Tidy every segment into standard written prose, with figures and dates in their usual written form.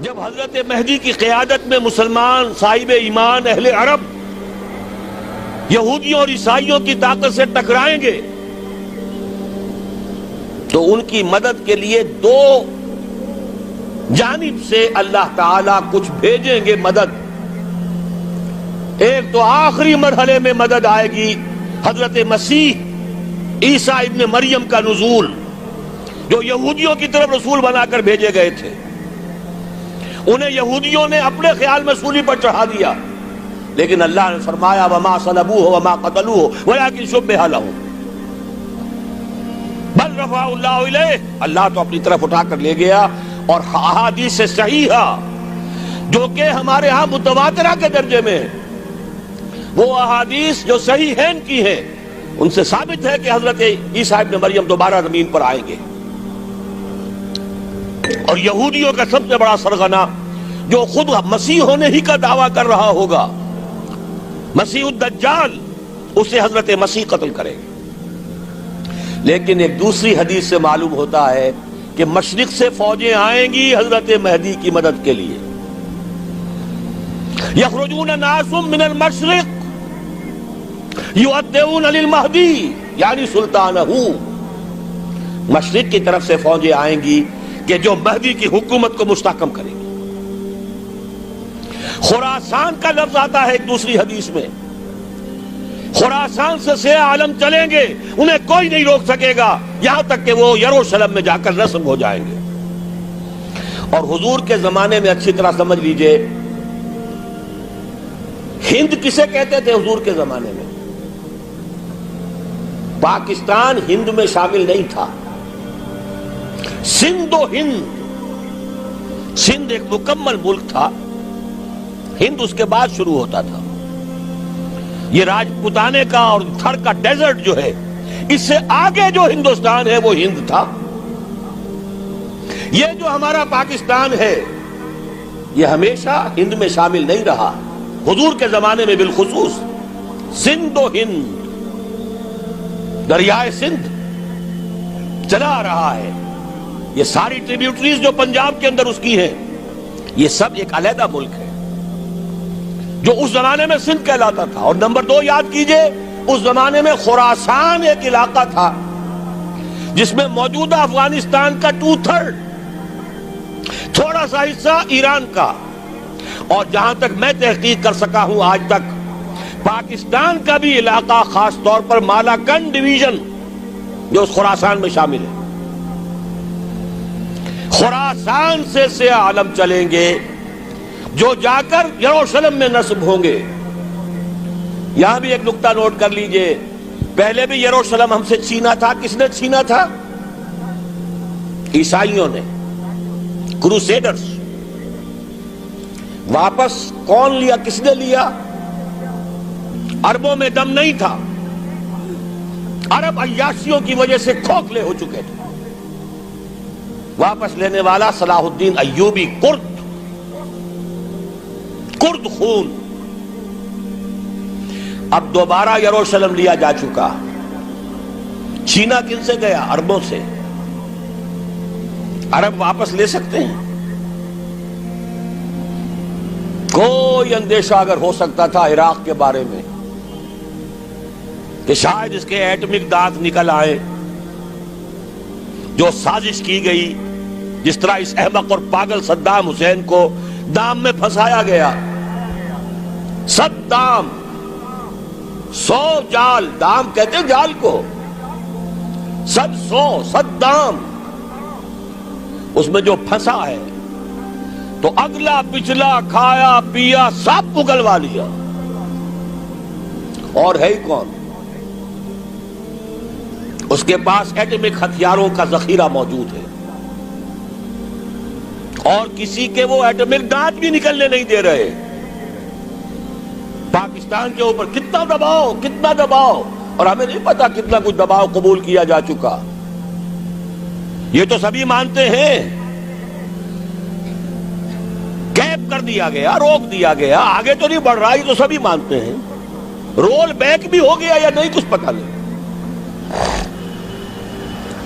جب حضرت مہدی کی قیادت میں مسلمان صاحب ایمان اہل عرب یہودیوں اور عیسائیوں کی طاقت سے ٹکرائیں گے تو ان کی مدد کے لیے دو جانب سے اللہ تعالیٰ کچھ بھیجیں گے مدد. ایک تو آخری مرحلے میں مدد آئے گی حضرت مسیح عیسیٰ ابن مریم کا نزول، جو یہودیوں کی طرف رسول بنا کر بھیجے گئے تھے. انہیں یہودیوں نے اپنے خیال میں سولی پر چڑھا دیا، لیکن اللہ نے فرمایا وما صلبوہ وما قتلوہ ولکن شبہ لہم بل رفعہ اللہ الیہ. اللہ تو اپنی طرف اٹھا کر لے گیا. اور احادیث صحیحہ جو کہ ہمارے ہاں متواترہ کے درجے میں وہ احادیث جو صحیحین کی ہیں، ان سے ثابت ہے کہ حضرت عیسیٰ ابن مریم دوبارہ زمین پر آئیں گے. اور یہودیوں کا سب سے بڑا سرغنہ جو خود مسیح ہونے ہی کا دعویٰ کر رہا ہوگا، مسیح الدجال، اسے حضرت مسیح قتل کرے گے. لیکن ایک دوسری حدیث سے معلوم ہوتا ہے کہ مشرق سے فوجیں آئیں گی حضرت مہدی کی مدد کے لیے. یخرجون ناس من المشرق یؤدون للمہدی یعنی سلطانہ. مشرق کی طرف سے فوجیں آئیں گی کہ جو مہدی کی حکومت کو مستحکم کریں گی. خراسان کا لفظ آتا ہے ایک دوسری حدیث میں. خراسان سے سیاہ عالم چلیں گے، انہیں کوئی نہیں روک سکے گا یہاں تک کہ وہ یروشلم میں جا کر رسم ہو جائیں گے. اور حضور کے زمانے میں اچھی طرح سمجھ لیجئے، ہند کسے کہتے تھے حضور کے زمانے میں؟ پاکستان ہند میں شامل نہیں تھا. سندھ و ہند، سندھ ایک مکمل ملک تھا، ہند اس کے بعد شروع ہوتا تھا. یہ راجپوتانے کا اور تھر کا ڈیزرٹ جو ہے، اس سے آگے جو ہندوستان ہے وہ ہند تھا. یہ جو ہمارا پاکستان ہے یہ ہمیشہ ہند میں شامل نہیں رہا. حضور کے زمانے میں بالخصوص سندھ و ہند، دریائے سندھ چلا آ رہا ہے. یہ ساری ٹریبیوٹریز جو پنجاب کے اندر اس کی ہیں، یہ سب ایک علیحدہ ملک ہے جو اس زمانے میں سندھ کہلاتا تھا. اور نمبر 2 یاد کیجئے، اس زمانے میں خراسان ایک علاقہ تھا جس میں موجودہ افغانستان کا 2/3، تھوڑا سا حصہ ایران کا، اور جہاں تک میں تحقیق کر سکا ہوں آج تک پاکستان کا بھی علاقہ، خاص طور پر مالاکنڈ ڈویژن جو اس خراسان میں شامل ہے. خراسان سے سیاہ عالم چلیں گے جو جا کر یروشلم میں نصب ہوں گے. یہاں بھی ایک نقطہ نوٹ کر لیجئے، پہلے بھی یروشلم ہم سے چھینا تھا. کس نے چھینا تھا؟ عیسائیوں نے، کروسیڈرز. واپس کون لیا؟ کس نے لیا؟ عربوں میں دم نہیں تھا، عرب عیاشیوں کی وجہ سے کھوکھلے ہو چکے تھے. واپس لینے والا صلاح الدین ایوبی، کرد خون. اب دوبارہ یروشلم لیا جا چکا. چھینا کن سے گیا؟ عربوں سے. عرب واپس لے سکتے ہیں؟ کوئی اندیشہ اگر ہو سکتا تھا عراق کے بارے میں کہ شاید اس کے ایٹمک دانت نکل آئے، جو سازش کی گئی، جس طرح اس احمق اور پاگل صدام حسین کو دام میں پھنسایا گیا. صدام 100 جال، دام کہتے ہیں جال کو، صدام اس میں جو پھنسا ہے تو اگلا پچھلا کھایا پیا سب اگلوا لیا. اور ہے ہی کون؟ اس کے پاس ایٹمک ہتھیاروں کا ذخیرہ موجود ہے، اور کسی کے وہ ایٹمک دانت بھی نکلنے نہیں دے رہے. پاکستان کے اوپر کتنا دباؤ، اور ہمیں نہیں پتا کتنا کچھ دباؤ قبول کیا جا چکا. یہ تو سبھی مانتے ہیں. کیپ کر دیا گیا، روک دیا گیا، آگے تو نہیں بڑھ رہا، یہ تو سبھی مانتے ہیں. رول بیک بھی ہو گیا یا نہیں کچھ پتہ نہیں.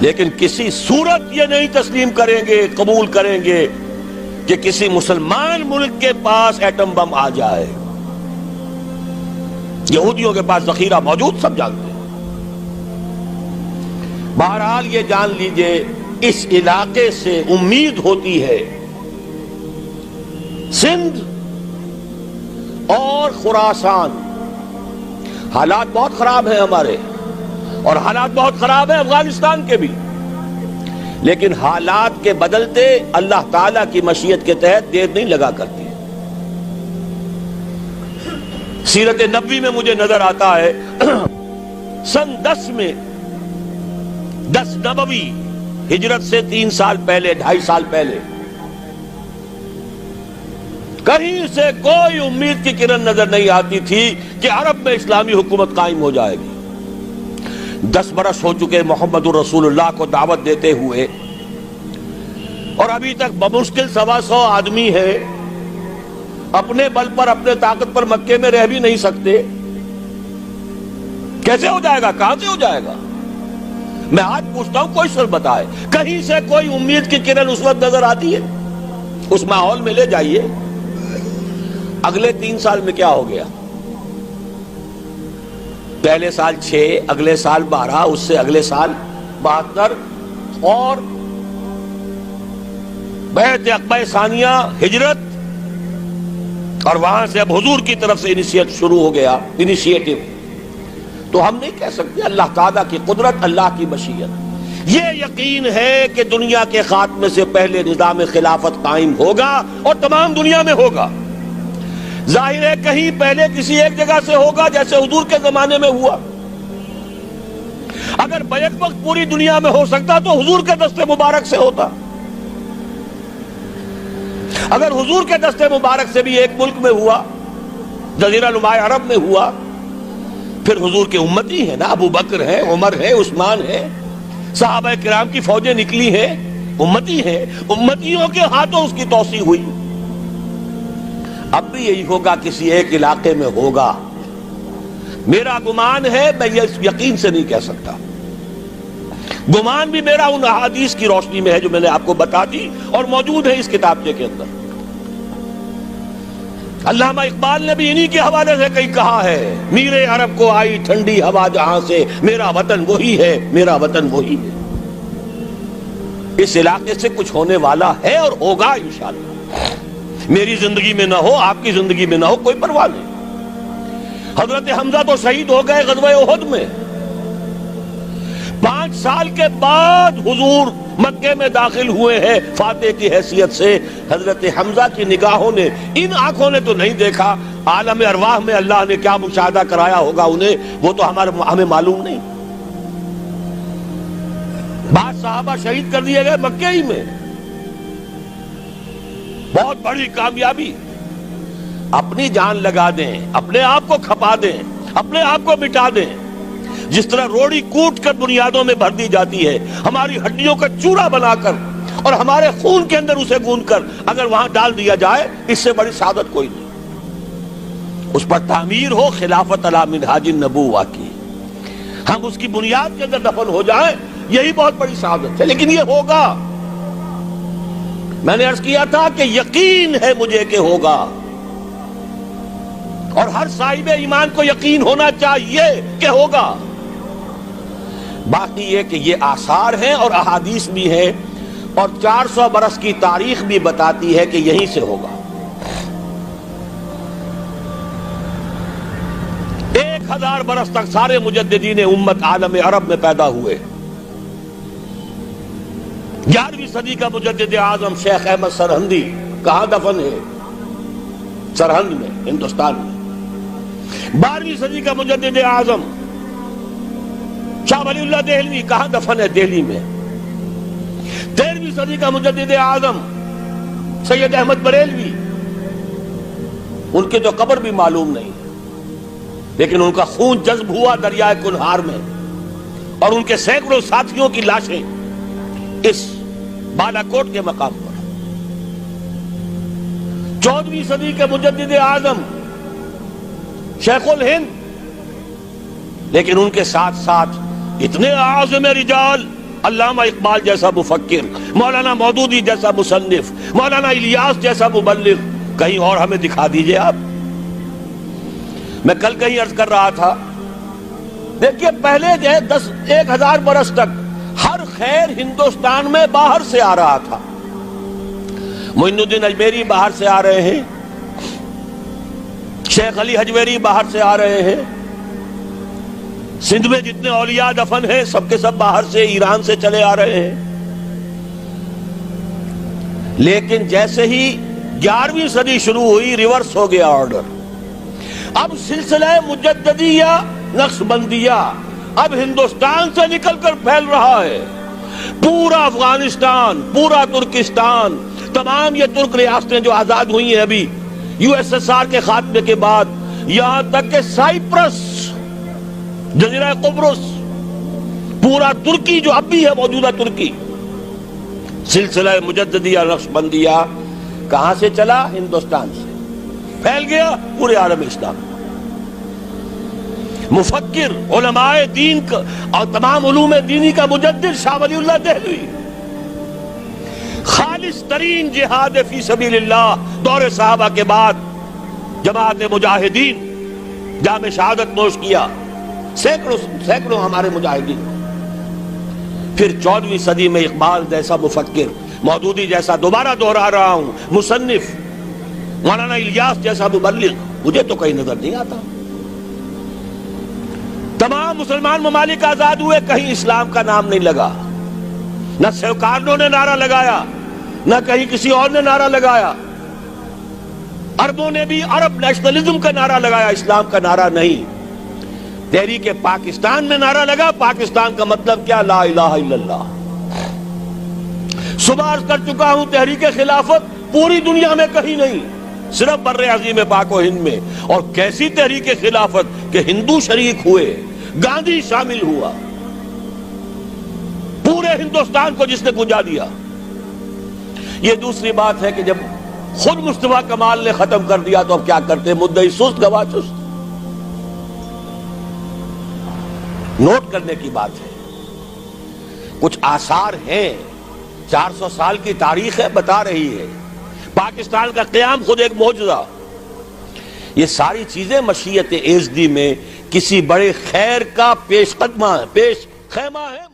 لیکن کسی صورت یہ نہیں تسلیم کریں گے، قبول کریں گے کہ کسی مسلمان ملک کے پاس ایٹم بم آ جائے. یہودیوں کے پاس ذخیرہ موجود، سب جانتے ہیں. بہرحال یہ جان لیجئے اس علاقے سے امید ہوتی ہے سندھ اور خراسان. حالات بہت خراب ہیں ہمارے، اور حالات بہت خراب ہیں افغانستان کے بھی، لیکن حالات کے بدلتے اللہ تعالیٰ کی مشیت کے تحت دیر نہیں لگا کرتی. سیرت نبوی میں مجھے نظر آتا ہے سن 10 میں، 10 نبوی، ہجرت سے 3 سال پہلے، 2.5 سال پہلے، کہیں سے کوئی امید کی کرن نظر نہیں آتی تھی کہ عرب میں اسلامی حکومت قائم ہو جائے گی. 10 برس ہو چکے محمد الرسول اللہ کو دعوت دیتے ہوئے، اور ابھی تک بمشکل 125 آدمی ہے. اپنے بل پر، اپنے طاقت پر مکے میں رہ بھی نہیں سکتے. کیسے ہو جائے گا؟ کہاں سے ہو جائے گا؟ میں آج پوچھتا ہوں، کوئی سر بتائے، کہیں سے کوئی امید کی کرن اس وقت نظر آتی ہے؟ اس ماحول میں لے جائیے. اگلے 3 سال میں کیا ہو گیا؟ پہلے سال 6، اگلے سال 12، اس سے اگلے سال 72، اور بیعت عقبہ ثانیہ، ہجرت، اور وہاں سے اب حضور کی طرف سے انیشیٹ شروع ہو گیا، انیشیٹو. تو ہم نہیں کہہ سکتے اللہ تعالیٰ کی قدرت، اللہ کی مشیت. یہ یقین ہے کہ دنیا کے خاتمے سے پہلے نظام خلافت قائم ہوگا، اور تمام دنیا میں ہوگا. ظاہر ہے کہیں پہلے کسی ایک جگہ سے ہوگا، جیسے حضور کے زمانے میں ہوا. اگر بیک وقت پوری دنیا میں ہو سکتا تو حضور کے دست مبارک سے ہوتا. اگر حضور کے دست مبارک سے بھی ایک ملک میں ہوا، جزیرہ نما عرب میں ہوا، پھر حضور کے امتی ہیں نا، ابو بکر ہے، عمر ہے، عثمان ہے، صحابہ کرام کی فوجیں نکلی ہیں، امتی ہیں. امتیوں کے ہاتھوں اس کی توسیع ہوئی. اب بھی یہی ہوگا، کسی ایک علاقے میں ہوگا. میرا گمان ہے، میں یہ یقین سے نہیں کہہ سکتا. گمان بھی میرا ان احادیث کی روشنی میں ہے جو میں نے آپ کو بتا دی اور موجود ہے اس کتابچے کے اندر. علامہ اقبال نے بھی انہی کے حوالے سے کئی کہا ہے، میرے عرب کو آئی ٹھنڈی ہوا جہاں سے، میرا وطن وہی ہے، میرا وطن وہی ہے. اس علاقے سے کچھ ہونے والا ہے اور ہوگا انشاءاللہ. میری زندگی میں نہ ہو، آپ کی زندگی میں نہ ہو، کوئی پرواہ نہیں. حضرت حمزہ تو شہید ہو گئے غزوہ احد میں. 5 سال کے بعد حضور مکے میں داخل ہوئے ہیں فاتح کی حیثیت سے. حضرت حمزہ کی نگاہوں نے، ان آنکھوں نے تو نہیں دیکھا، عالم ارواح میں اللہ نے کیا مشاہدہ کرایا ہوگا انہیں، وہ تو ہمیں معلوم نہیں. بعض صحابہ شہید کر دیے گئے مکے ہی میں. بہت بڑی کامیابی. اپنی جان لگا دیں، اپنے آپ کو کھپا دیں، اپنے آپ کو مٹا دیں. جس طرح روڑی کوٹ کر بنیادوں میں بھر دی جاتی ہے، ہماری ہڈیوں کا چورا بنا کر اور ہمارے خون کے اندر اسے گوندھ کر اگر وہاں ڈال دیا جائے، اس سے بڑی سعادت کوئی نہیں. اس پر تعمیر ہو خلافت علی منہاج النبوہ کی، ہم اس کی بنیاد کے اندر دفن ہو جائیں، یہی بہت بڑی سعادت ہے. لیکن یہ ہوگا. میں نے عرض کیا تھا کہ یقین ہے مجھے کہ ہوگا، اور ہر صاحب ایمان کو یقین ہونا چاہیے کہ ہوگا. باقی یہ کہ یہ آثار ہیں اور احادیث بھی ہیں، اور 400 برس کی تاریخ بھی بتاتی ہے کہ یہیں سے ہوگا. 1000 برس تک سارے مجددین امت عالم عرب میں پیدا ہوئے. 11ویں صدی کا مجدد اعظم شیخ احمد سرہندی کہاں دفن ہے؟ سرہند میں، ہندوستان میں. 12ویں صدی کا مجدد اعظم شاہ ولی اللہ دہلوی کہاں دفن ہے؟ دہلی میں. 13ویں صدی کا مجدد اعظم سید احمد بریلوی، ان کی تو قبر بھی معلوم نہیں، لیکن ان کا خون جذب ہوا دریائے کنہار میں، اور ان کے سینکڑوں ساتھیوں کی لاشیں اس بالا کوٹ کے مقام پر. 14ویں صدی کے مجدد اعظم شیخ الہند، لیکن ان کے ساتھ ساتھ اتنے اعظم رجال، علامہ اقبال جیسا مفکر، مولانا مودودی جیسا مصنف، مولانا الیاس جیسا مبلغ کہیں اور ہمیں دکھا دیجئے آپ۔ میں کل کہیں عرض کر رہا تھا، دیکھیے پہلے جو ہے 1000 برس تک ہر خیر ہندوستان میں باہر سے آ رہا تھا۔ معین الدین اجمیری باہر سے آ رہے ہیں، شیخ علی حجویری باہر سے آ رہے ہیں، سندھ میں جتنے اولیاء دفن ہیں سب کے سب باہر سے، ایران سے چلے آ رہے ہیں۔ لیکن جیسے ہی 11ویں صدی شروع ہوئی، ریورس ہو گیا آرڈر۔ اب سلسلہ مجددیہ نقشبندیہ اب ہندوستان سے نکل کر پھیل رہا ہے۔ پورا افغانستان، پورا ترکستان، تمام یہ ترک ریاستیں جو آزاد ہوئی ہیں ابھی USSR کے خاتمے کے بعد، یہاں تک کہ سائپرس، جزیرہ قبرص، پورا ترکی جو اب بھی ہے موجودہ ترکی، سلسلہ مجددیہ نقشبندیہ کہاں سے چلا؟ ہندوستان سے پھیل گیا پورے عالم اسلام۔ مفکر، علماء دین اور تمام علوم دینی کا مجدد شاہ ولی اللہ دہلوی، خالص ترین جہاد فی سبیل اللہ دور صحابہ کے بعد جماعت مجاہدین جام شہادت نوش کیا، سینکڑوں ہمارے مجاہدین۔ پھر 14ویں صدی میں اقبال جیسا مفکر، مودودی جیسا، دوبارہ دوہرا رہا ہوں، مصنف، مولانا الیاس جیسا مبلغ مجھے تو کہیں نظر نہیں آتا۔ تمام مسلمان ممالک آزاد ہوئے، کہیں اسلام کا نام نہیں لگا، نہ سیوکارنوں نے نعرہ لگایا، نہ کہیں کسی اور نے نعرہ لگایا۔ عربوں نے بھی عرب نیشنلزم کا نعرہ لگایا، اسلام کا نعرہ نہیں۔ تحریک پاکستان میں نعرہ لگا، پاکستان کا مطلب کیا؟ لا الہ الا اللہ۔ صبح عرض کر چکا ہوں، تحریک خلافت پوری دنیا میں کہیں نہیں، صرف بر عظیم پاک و ہند میں۔ اور کیسی تحریک خلافت کہ ہندو شریک ہوئے، گاندھی شامل ہوا، پورے ہندوستان کو جس نے گنجا دیا۔ یہ دوسری بات ہے کہ جب خود مصطفیٰ کمال نے ختم کر دیا تو اب کیا کرتے؟ مدعی سست گواہ چست۔ نوٹ کرنے کی بات ہے، کچھ آثار ہیں، 400 سال کی تاریخ ہے، بتا رہی ہے پاکستان کا قیام خود ایک معجزہ۔ یہ ساری چیزیں مشیت ایزدی میں کسی بڑے خیر کا پیش خیمہ ہے۔